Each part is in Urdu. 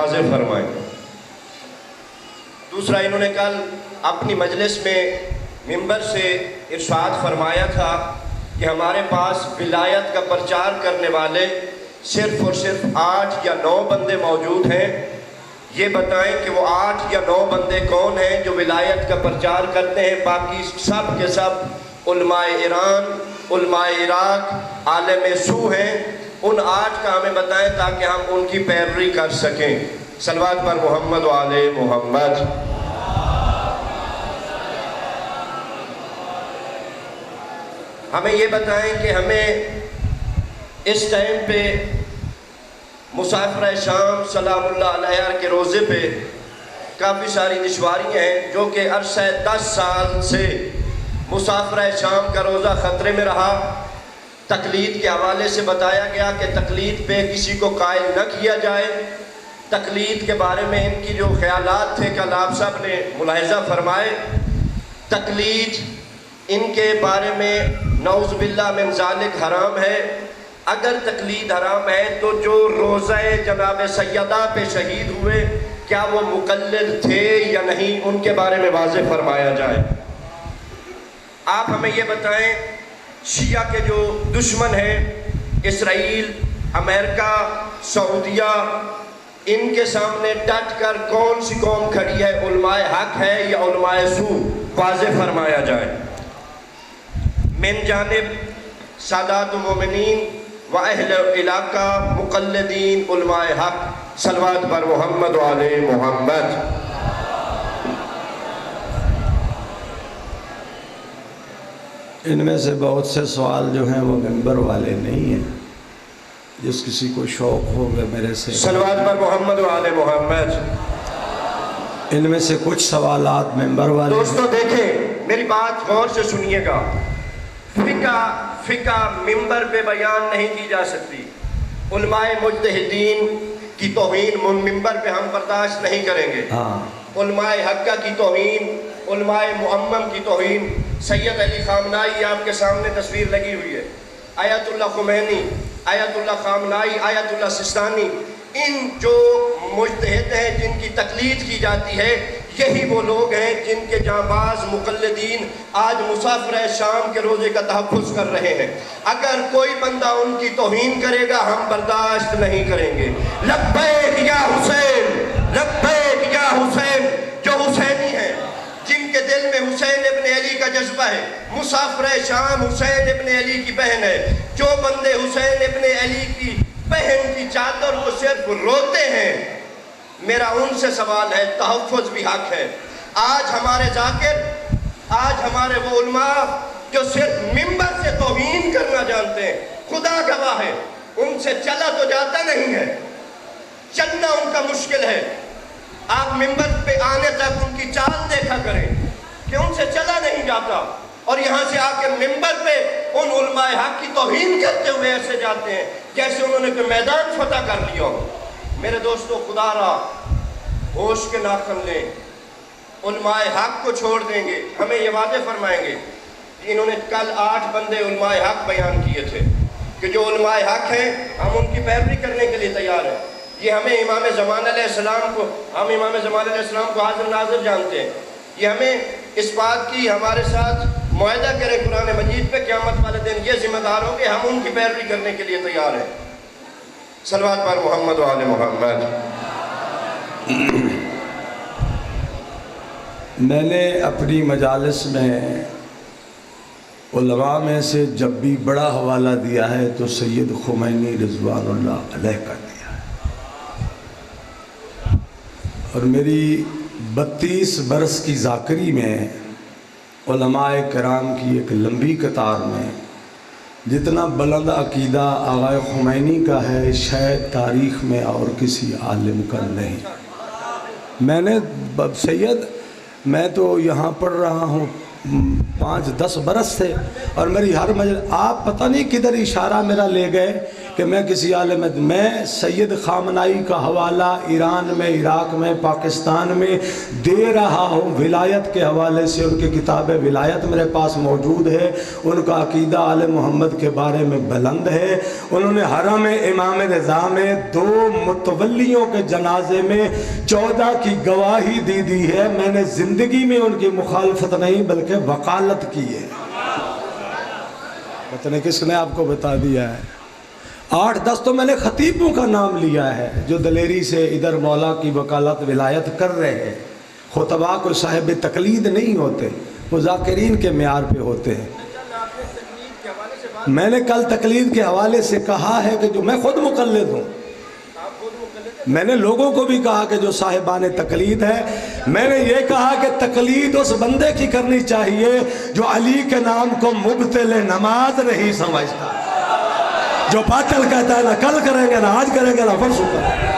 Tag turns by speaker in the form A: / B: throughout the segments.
A: واضح فرمائیں۔ دوسرا، انہوں نے کل اپنی مجلس میں منبر سے ارشاد فرمایا تھا کہ ہمارے پاس ولایت کا پرچار کرنے والے صرف اور صرف 8 یا 9 بندے موجود ہیں۔ یہ بتائیں کہ وہ 8 یا 9 بندے کون ہیں جو ولایت کا پرچار کرتے ہیں؟ باقی سب کے سب علماء ایران، علماء عراق، عالم سو ہیں۔ ان 8 کا ہمیں بتائیں تاکہ ہم ان کی پیروی کر سکیں۔ صلوات پر محمد و آل محمد۔ ہمیں یہ بتائیں کہ ہمیں اس ٹائم پہ مسافرہ شام سلام اللہ علیہ کے روزے پہ کافی ساری دشواریاں ہیں، جو کہ عرصہ 10 سال سے مسافرہ شام کا روزہ خطرے میں رہا۔ تقلید کے حوالے سے بتایا گیا کہ تقلید پہ کسی کو قائل نہ کیا جائے۔ تقلید کے بارے میں ان کی جو خیالات تھے کل آپ سب نے ملاحظہ فرمائے۔ تقلید ان کے بارے میں نعوذ باللہ من ذالک حرام ہے۔ اگر تقلید حرام ہے تو جو روزہ جناب سیدہ پہ شہید ہوئے کیا وہ مقلد تھے یا نہیں، ان کے بارے میں واضح فرمایا جائے۔ آپ ہمیں یہ بتائیں شیعہ کے جو دشمن ہیں اسرائیل، امریکہ، سعودیہ، ان کے سامنے ڈٹ کر کون سی قوم کھڑی ہے؟ علماء حق ہے یا علماء سو؟ واضح فرمایا جائے۔ من جانب سادات المومنین و اہل علاقہ مقلدین علماء حق، صلوات پر محمد و آل محمد۔
B: ان میں سے بہت سے سوال جو ہیں وہ ممبر والے نہیں ہیں، جس کسی کو شوق ہوگا میرے سے
A: صلوات پر محمد و آل محمد۔
B: ان میں سے کچھ سوالات ممبر والے ہیں۔
A: دوستو دیکھیں، میری بات غور سے سنیے گا۔ فقہ ممبر پہ بیان نہیں کی جا سکتی۔ علماء مجتہدین کی توہین ممبر پہ ہم برداشت نہیں کریں گے۔ علماء حقہ کی توہین، علماء معمم کی توہین، سید علی خامنائی آپ کے سامنے تصویر لگی ہوئی ہے، آیت اللہ خمینی، آیت اللہ خامنائی، آیت اللہ سستانی، ان جو مجتہد ہیں جن کی تقلید کی جاتی ہے، یہی وہ لوگ ہیں جن کے جانباز مقلدین آج مسافرہ شام کے روزے کا تحفظ کر رہے ہیں۔ اگر کوئی بندہ ان کی توہین کرے گا ہم برداشت نہیں کریں گے۔ لبیک یا حسین، لبیک یا حسین، جو حسینی ہیں، جن کے دل میں حسین ابن علی کا جذبہ ہے، مسافرہ شام حسین ابن علی کی بہن ہے، جو بندے حسین ابن علی کی بہن کی چادر کو صرف روتے ہیں، میرا ان سے سوال ہے، تحفظ بھی حق ہے۔ آج ہمارے ذاکر، آج ہمارے وہ علماء جو صرف ممبر سے توہین کرنا جانتے ہیں، خدا گواہ ہے ان سے چلا تو جاتا نہیں ہے، چلنا ان کا مشکل ہے۔ آپ ممبر پہ آنے تک ان کی چال دیکھا کریں کہ ان سے چلا نہیں جاتا، اور یہاں سے آ کے ممبر پہ ان علماء حق کی توہین کرتے ہوئے ایسے جاتے ہیں جیسے انہوں نے کوئی میدان فتح کر لیا ہو۔ میرے دوستو، خدا را ہوش کے ناخن لیں، علماء حق کو چھوڑ دیں گے۔ ہمیں یہ واضح فرمائیں گے کہ انہوں نے کل 8 بندے علماء حق بیان کیے تھے کہ جو علماء حق ہیں ہم ان کی پیروی کرنے کے لیے تیار ہیں۔ یہ ہمیں امام زمان علیہ السلام کو، ہم امام زمان علیہ السلام کو حاضر ناظر جانتے ہیں۔ یہ ہمیں اس بات کی ہمارے ساتھ معاہدہ کریں قرآن مجید پہ، قیامت والے دن یہ ذمہ دار ہوں کہ ہم ان کی پیروی کرنے کے لیے تیار ہیں۔ صلوات پر محمد و آل محمد۔
B: میں نے اپنی مجالس میں علماء میں سے جب بھی بڑا حوالہ دیا ہے تو سید خمینی رضوان اللہ علیہ کا دیا ہے، اور میری 32 برس کی ذاکری میں علماء کرام کی ایک لمبی قطار میں جتنا بلند عقیدہ آقا خمینی کا ہے شاید تاریخ میں اور کسی عالم کا نہیں۔ میں نے سید، میں تو یہاں پڑھ رہا ہوں 5-10 برس سے، اور میری ہر مجلس آپ پتہ نہیں کدھر اشارہ میرا لے گئے کہ میں کسی عالم میں سید خامنائی کا حوالہ ایران میں، عراق میں، پاکستان میں دے رہا ہوں ولایت کے حوالے سے۔ ان کی کتاب ولایت میرے پاس موجود ہے، ان کا عقیدہ آل محمد کے بارے میں بلند ہے۔ انہوں نے حرم امام رضا میں 2 متولیوں کے جنازے میں 14 کی گواہی دی ہے۔ میں نے زندگی میں ان کی مخالفت نہیں بلکہ وکالت کی ہے۔ پتہ نہیں کس نے آپ کو بتا دیا ہے۔ 8-10 تو میں نے خطیبوں کا نام لیا ہے جو دلیری سے ادھر مولا کی وکالت ولایت کر رہے ہیں۔ خطبہ کو صاحب تقلید نہیں ہوتے، وہ ذاکرین کے معیار پہ ہوتے ہیں۔ میں نے کل تقلید کے حوالے سے کہا ہے کہ جو میں خود مقلد ہوں، میں نے لوگوں کو بھی کہا کہ جو صاحبان تقلید ہے، میں نے یہ کہا کہ تقلید اس بندے کی کرنی چاہیے جو علی کے نام کو مبطل نماز نہیں سمجھتا، جو باطل کہتا ہے نہ کل کریں گے، نہ آج کریں گے، نہ پرسوں کریں گے۔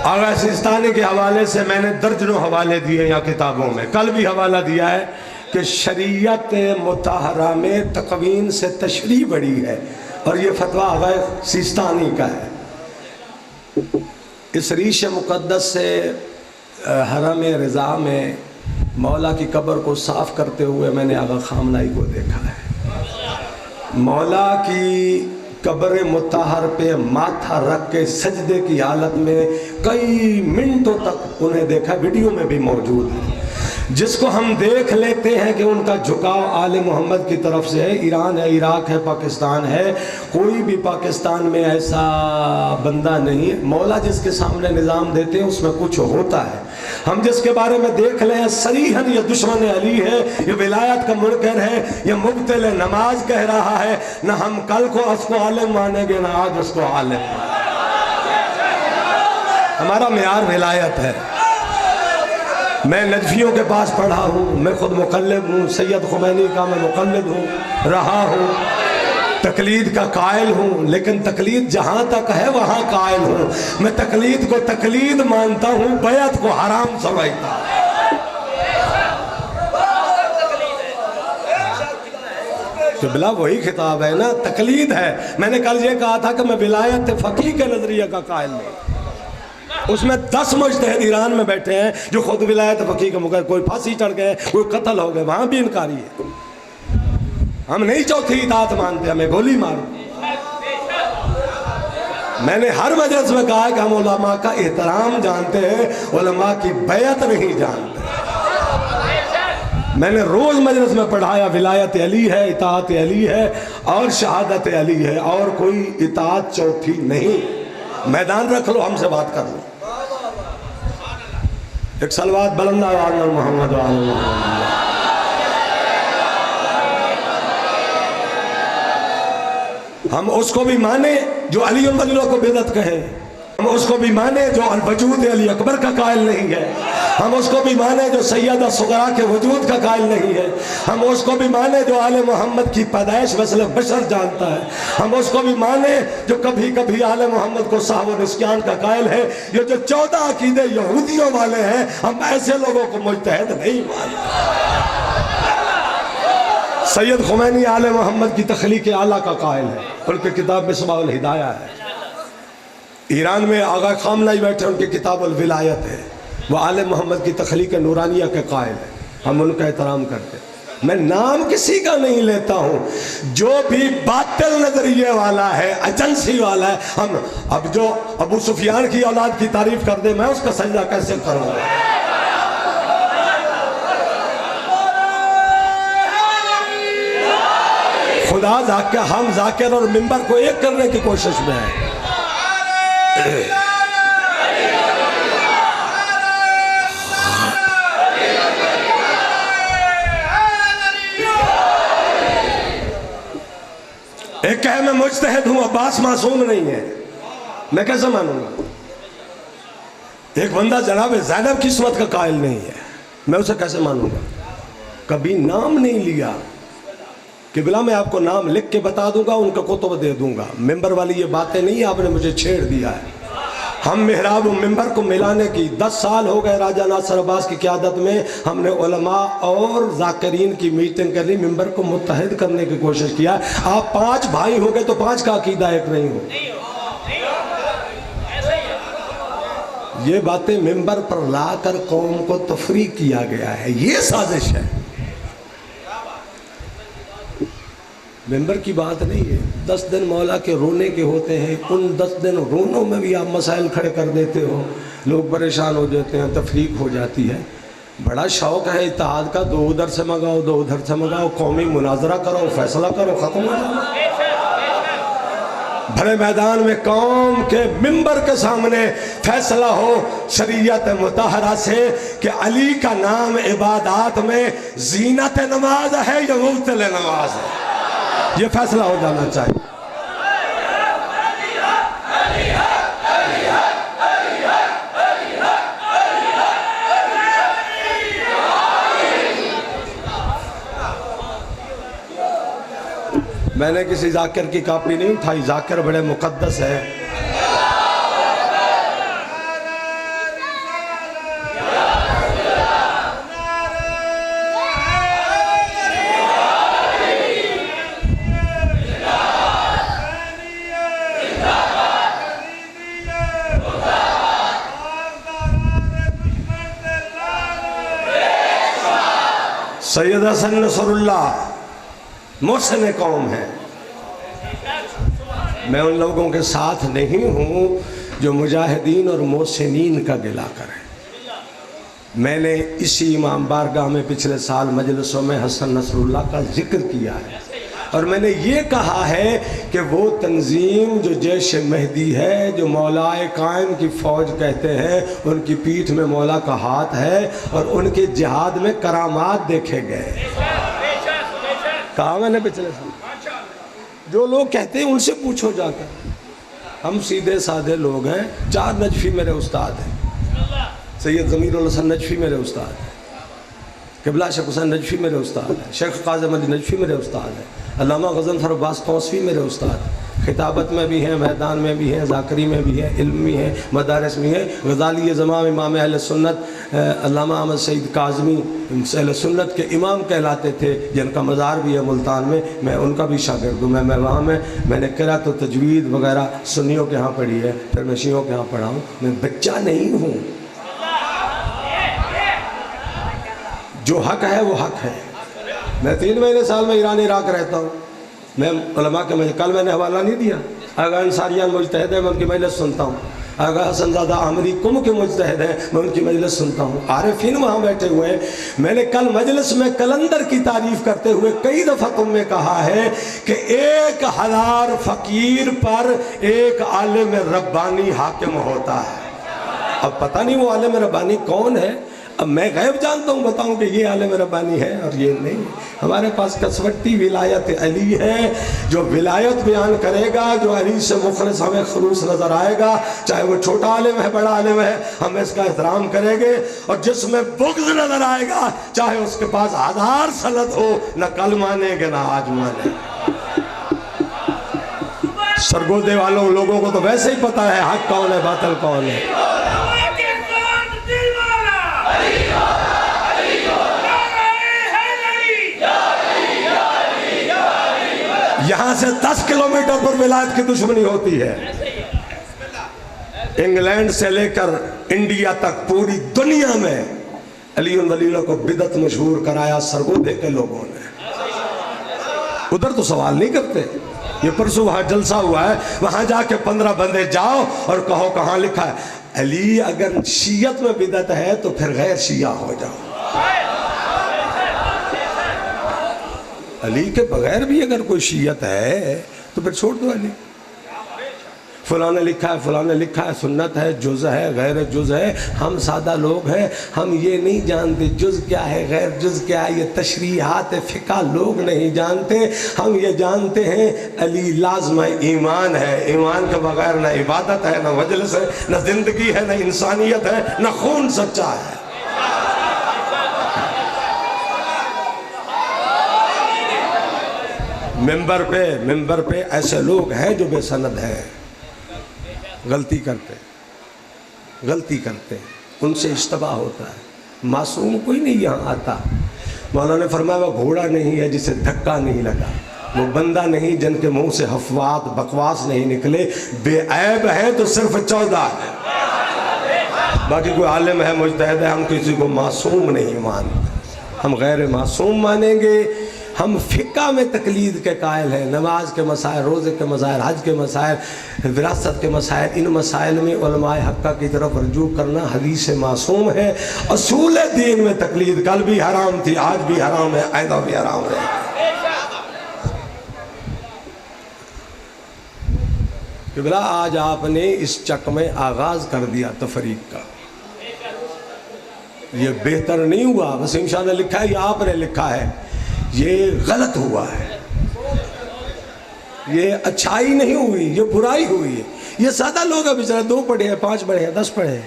B: آغا سیستانی کے حوالے سے میں نے درجنوں حوالے دیے یا کتابوں میں، کل بھی حوالہ دیا ہے کہ شریعت مطہرہ میں تقوین سے تشریح بڑی ہے، اور یہ فتویٰ آغا سیستانی کا ہے۔ اس ریش مقدس سے حرم رضا میں مولا کی قبر کو صاف کرتے ہوئے میں نے آغا خامنائی کو دیکھا ہے۔ مولا کی قبر مطہر پہ ماتھا رکھ کے سجدے کی حالت میں کئی منٹوں تک انہیں دیکھا، ویڈیو میں بھی موجود ہے، جس کو ہم دیکھ لیتے ہیں کہ ان کا جھکاؤ آل محمد کی طرف سے ہے۔ ایران ہے، عراق ہے، پاکستان ہے، کوئی بھی پاکستان میں ایسا بندہ نہیں ہے۔ مولا جس کے سامنے نظام دیتے ہیں اس میں کچھ ہوتا ہے۔ ہم جس کے بارے میں دیکھ لیں صریحاً یہ دشمن علی ہے، یہ ولایت کا منکر ہے، یہ مبطل نماز کہہ رہا ہے، نہ ہم کل کو اس کو عالم مانیں گے، نہ آج اس کو عالم مانیں گے۔ ہمارا معیار ولایت ہے۔ میں نجفیوں کے پاس پڑھا ہوں، میں خود مقلد ہوں، سید خمینی کا میں مقلد ہوں، رہا ہوں، تقلید کا قائل ہوں، لیکن تقلید جہاں تک ہے وہاں قائل ہوں۔ میں تقلید کو تقلید مانتا ہوں، بیعت کو حرام سمجھتا ہوں۔ تو بلا وہی خطاب ہے نا، تقلید ہے۔ میں نے کل یہ کہا تھا کہ میں ولایت فقیہ کے نظریہ کا قائل نہیں، اس میں 10 مجتہد ایران میں بیٹھے ہیں جو خود ولایت فقیہ کے مقرر، کوئی پھانسی چڑھ گئے، کوئی قتل ہو گئے، وہاں بھی انکاری ہے۔ ہم نہیں چوتھی اطاعت مانتے، ہمیں گولی مارو۔ میں نے ہر مجلس میں کہا کہ ہم علماء کا احترام جانتے ہیں، علماء کی بیعت نہیں جانتے۔ میں نے روز مجلس میں پڑھایا ولایت علی ہے، اطاعت علی ہے اور شہادت علی ہے، اور کوئی اطاعت چوتھی نہیں۔ میدان رکھ لو، ہم سے بات کر لو۔ ایک صلوات بلند آواز میں محمد و آل محمد۔ ہم اس کو بھی مانے جو علی المدینہ کو بدعت کہے، ہم اس کو بھی مانے جو الوجود علی اکبر کا قائل نہیں ہے، ہم اس کو بھی مانے جو سیدہ صغرا کے وجود کا قائل نہیں ہے، ہم اس کو بھی مانے جو آل محمد کی پیدائش وصل بشر جانتا ہے، ہم اس کو بھی مانے جو کبھی کبھی آل محمد کو صحو و نسیان کا قائل ہے۔ یہ جو 14 عقیدے یہودیوں والے ہیں، ہم ایسے لوگوں کو مجتہد نہیں مانتے۔ سید خمینی آل محمد کی تخلیق اعلیٰ کا قائل ہے، ان کی کتاب مصباح الہدایہ ہے۔ ایران میں آغا خامنائی بیٹھے، ان کی کتاب الولایت ہے، وہ آل محمد کی تخلیق نورانیہ کے قائل ہے، ہم ان کا احترام کرتے ہیں۔ میں نام کسی کا نہیں لیتا ہوں، جو بھی باطل نظریے والا ہے، ایجنسی والا ہے، ہم اب جو ابو سفیان کی اولاد کی تعریف کر دے، میں اس کا سجدہ کیسے کروں گا؟ خدا ہم ذاکر اور ممبر کو ایک کرنے کی کوشش میں ہیں۔ ایک کہے میں مجتہد ہوں، عباس معصوم نہیں ہے، میں کیسے مانوں گا؟ ایک بندہ جناب زینب کی عصمت کا قائل نہیں ہے، میں اسے کیسے مانوں گا؟ کبھی نام نہیں لیا کہ بلا میں آپ کو نام لکھ کے بتا دوں گا، ان کا کتب دے دوں گا، ممبر والی یہ باتیں نہیں، آپ نے مجھے چھیڑ دیا ہے۔ ہم محراب و ممبر کو ملانے کی 10 سال ہو گئے، راجہ ناصر عباس کی قیادت میں ہم نے علماء اور ذاکرین کی میٹنگ کر لی، ممبر کو متحد کرنے کی کوشش کیا۔ آپ 5 بھائی ہو گئے تو 5 کا عقیدہ ایک نہیں ہو۔ یہ باتیں ممبر پر لا کر قوم کو تفریق کیا گیا ہے، یہ سازش ہے، ممبر کی بات نہیں ہے۔ 10 دن مولا کے رونے کے ہوتے ہیں، ان 10 دن رونوں میں بھی آپ مسائل کھڑے کر دیتے ہو، لوگ پریشان ہو جاتے ہیں، تفریق ہو جاتی ہے۔ بڑا شوق ہے اتحاد کا، 2 ادھر سے منگاؤ 2 ادھر سے منگاؤ، قومی مناظرہ کرو، فیصلہ کرو، ختم ہو جاؤ۔ بھرے میدان میں قوم کے ممبر کے سامنے فیصلہ ہو شریعت مطہرہ سے کہ علی کا نام عبادات میں زینت نماز ہے یا مبطل نماز ہے، یہ فیصلہ ہو جانا چاہیے۔ میں نے کسی ذاکر کی کاپی نہیں اٹھائی، ذاکر بڑے مقدس ہے۔ سید حسن نصر اللہ محسن قوم ہے، میں ان لوگوں کے ساتھ نہیں ہوں جو مجاہدین اور محسنین کا گلہ کریں۔ میں نے اسی امام بارگاہ میں پچھلے سال مجلسوں میں حسن نصر اللہ کا ذکر کیا ہے، اور میں نے یہ کہا ہے کہ وہ تنظیم جو جیش مہدی ہے، جو مولا قائم کی فوج کہتے ہیں، ان کی پیٹھ میں مولا کا ہاتھ ہے، اور ان کے جہاد میں کرامات دیکھے گئے۔ کہا میں نے پچھلے سال، جو لوگ کہتے ہیں ان سے پوچھو جا کر، ہم سیدھے سادھے لوگ ہیں۔ 4 نجفی میرے استاد ہیں، سید ضمیر الحسن نجفی میرے استاد ہیں، قبلہ شیخ حسین نجفی میرے استاد ہیں، شیخ قاظم علی نجفی میرے استاد ہیں، علامہ غضنفر عباس توسوی میرے استاد ہیں، خطابت میں بھی ہیں، میدان میں بھی ہیں، ذاکری میں بھی ہیں، علم میں ہیں، مدارس میں ہیں۔ غزالی زمام امام اہل سنت علامہ احمد سعید کاظمی اہل سنت کے امام کہلاتے تھے، جن کا مزار بھی ہے ملتان میں ان کا بھی شاگرد ہوں۔ میں وہاں میں نے قرأت و تجوید وغیرہ سنیوں کے ہاں پڑھی ہے، پھر میں شیعوں کے ہاں پڑھا ہوں۔ میں بچہ نہیں ہوں، جو حق ہے وہ حق ہے۔ میں 3 مہینے سال میں ایران عراق رہتا ہوں، میں علماء کے کل میں نے حوالہ نہیں دیا، اگر انصاریان مجتہد ہیں میں ان کی مجلس سنتا ہوں، اگر حسن زادہ عامری کم کے مجتہد ہیں میں ان کی مجلس سنتا ہوں، عارفین وہاں بیٹھے ہوئے ہیں۔ میں نے کل مجلس میں کلندر کی تعریف کرتے ہوئے کئی دفعہ تم میں کہا ہے کہ 1000 فقیر پر ایک عالم ربانی حاکم ہوتا ہے۔ اب پتہ نہیں وہ عالم ربانی کون ہے، اب میں غیب جانتا ہوں، بتاؤں کہ یہ عالم ربانی ہے اور یہ نہیں۔ ہمارے پاس کسوٹی ولایت علی ہے، جو ولایت بیان کرے گا، جو علی سے مخلص ہمیں خلوص نظر آئے گا، چاہے وہ چھوٹا عالم ہے بڑا عالم ہے، ہم اس کا احترام کریں گے، اور جس میں بغض نظر آئے گا چاہے اس کے پاس 1000 سند ہو، نہ کل مانیں گے نہ آج مانیں گے۔ سرگودے والوں لوگوں کو تو ویسے ہی پتہ ہے حق کون ہے باطل کون ہے۔ یہاں سے 10 کلومیٹر پر ولایت کی دشمنی ہوتی ہے، انگلینڈ سے لے کر انڈیا تک پوری دنیا میں علی ولی اللہ کو بدعت مشہور کرایا سرگودے کے لوگوں نے۔ ادھر تو سوال نہیں کرتے، یہ پرسوں وہاں جلسہ ہوا ہے، وہاں جا کے 15 بندے جاؤ اور کہو کہاں لکھا ہے علی اگر شیعت میں بدعت ہے تو پھر غیر شیعہ ہو جاؤ، علی کے بغیر بھی اگر کوئی شیعت ہے تو پھر چھوڑ دو علی۔ فلاں نے لکھا ہے، فلاں نے لکھا ہے، سنت ہے، جز ہے، غیر جز ہے. ہم سادہ لوگ ہیں، ہم یہ نہیں جانتے جز کیا ہے، غیر جز کیا ہے. یہ تشریحات فقہ لوگ نہیں جانتے. ہم یہ جانتے ہیں علی لازم ایمان ہے. ایمان کے بغیر نہ عبادت ہے، نہ مجلس ہے، نہ زندگی ہے، نہ انسانیت ہے، نہ خون سچا ہے. ممبر پہ ایسے لوگ ہیں جو بے سند ہیں، غلطی کرتے ان سے اشتباہ ہوتا ہے. معصوم کوئی نہیں یہاں آتا. مولانا نے فرمایا وہ گھوڑا نہیں ہے جسے دھکا نہیں لگا، وہ بندہ نہیں جن کے منہ سے حفوات بکواس نہیں نکلے. بے عیب ہے تو صرف 14 ہے، باقی کوئی عالم ہے، مجتہد ہے. ہم کسی کو معصوم نہیں مانتے، ہم غیر معصوم مانیں گے. ہم فقہ میں تقلید کے قائل ہیں. نماز کے مسائل، روزے کے مسائل، حج کے مسائل، وراثت کے مسائل، ان مسائل میں علماء حقہ کی طرف رجوع کرنا حدیث معصوم ہے. اصول دین میں تقلید کل بھی حرام تھی، آج بھی حرام ہے، آئندہ بھی حرام ہے. قبلہ آج آپ نے اس چک میں آغاز کر دیا تفریق کا. یہ بہتر نہیں ہوا. وسیم شاہ نے لکھا ہے، یہ آپ نے لکھا ہے، یہ غلط ہوا ہے. یہ اچھائی نہیں ہوئی، یہ برائی ہوئی ہے. یہ سادہ لوگ ہیں بیچارے، 2 پڑھے ہیں، 5 پڑھے ہیں، 10 پڑھے ہیں.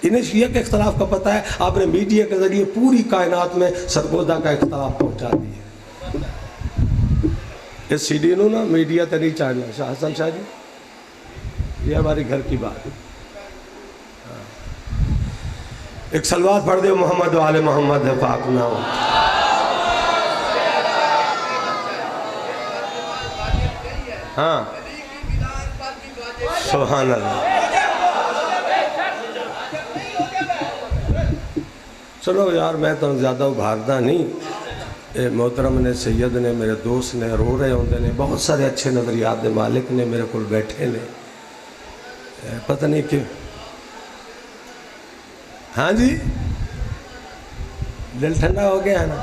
B: انہیں شیعہ کے اختلاف کا پتہ ہے. آپ نے میڈیا کے ذریعے پوری کائنات میں سرگودا کا اختلاف پہنچا دیا. اس سی ڈی نو نا میڈیا تے نہیں چاہنا. شاہ حسن شاہ جی، یہ ہماری گھر کی بات ہے. ایک صلوات پڑھ دے محمد و آل محمد پاک نہ ہو. ہاں سبحان اللہ. چلو یار میں تو زیادہ ابھاردا نہیں. محترم نے، سید نے، میرے دوست نے رو رہے ہوندے نے. بہت سارے اچھے نظریات دے مالک نے میرے کو بیٹھے نے. پتہ نہیں کہ ہاں جی دل ٹھنڈا ہو گیا ہے نا.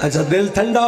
B: اچھا دل ٹھنڈا